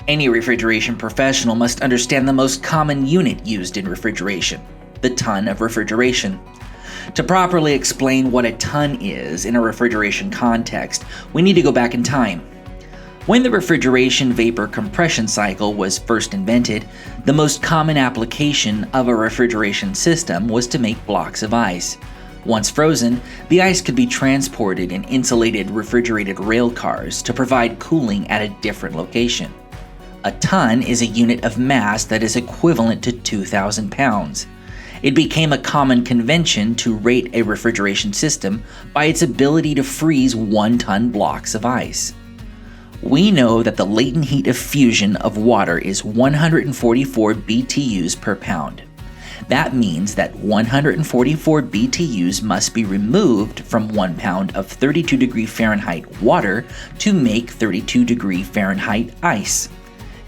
Any refrigeration professional must understand the most common unit used in refrigeration, the ton of refrigeration. To properly explain what a ton is in a refrigeration context, we need to go back in time. When the refrigeration vapor compression cycle was first invented, the most common application of a refrigeration system was to make blocks of ice. Once frozen, the ice could be transported in insulated refrigerated rail cars to provide cooling at a different location. A ton is a unit of mass that is equivalent to 2,000 pounds. It became a common convention to rate a refrigeration system by its ability to freeze 1-ton blocks of ice. We know that the latent heat of fusion of water is 144 BTUs per pound. That means that 144 BTUs must be removed from 1 pound of 32 degree Fahrenheit water to make 32 degree Fahrenheit ice.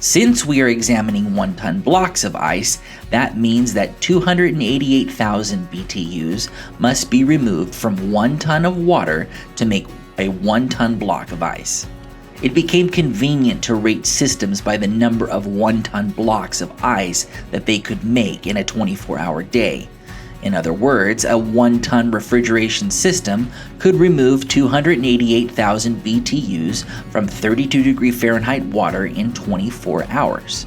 Since we are examining 1-ton blocks of ice, that means that 288,000 BTUs must be removed from 1 ton of water to make a 1-ton block of ice. It became convenient to rate systems by the number of 1-ton blocks of ice that they could make in a 24-hour day. In other words, a 1-ton refrigeration system could remove 288,000 BTUs from 32 degree Fahrenheit water in 24 hours.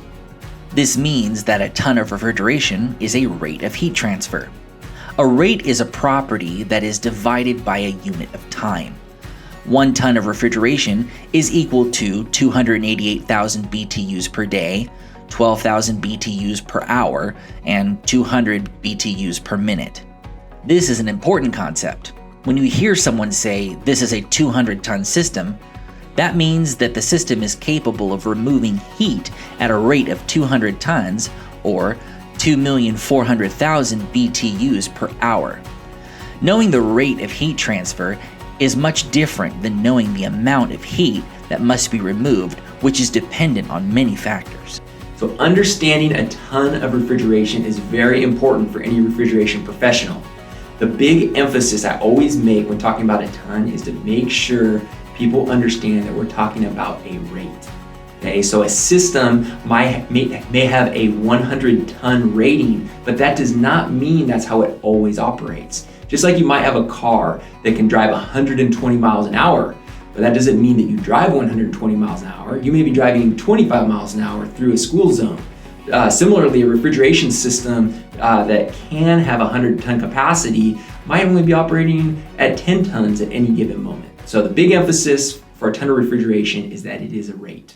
This means that a ton of refrigeration is a rate of heat transfer. A rate is a property that is divided by a unit of time. 1 ton of refrigeration is equal to 288,000 BTUs per day, 12,000 BTUs per hour, and 200 BTUs per minute. This is an important concept. When you hear someone say this is a 200-ton system, that means that the system is capable of removing heat at a rate of 200 tons, or 2,400,000 BTUs per hour. Knowing the rate of heat transfer is much different than knowing the amount of heat that must be removed, which is dependent on many factors. So understanding a ton of refrigeration is very important for any refrigeration professional. The big emphasis I always make when talking about a ton is to make sure people understand that we're talking about a rate. Okay, so a system may have a 100-ton rating, but that does not mean that's how it always operates. Just like you might have a car that can drive 120 miles an hour, but that doesn't mean that you drive 120 miles an hour. You may be driving 25 miles an hour through a school zone. Similarly, a refrigeration system that can have a 100-ton capacity might only be operating at 10 tons at any given moment. So the big emphasis for a ton of refrigeration is that it is a rate.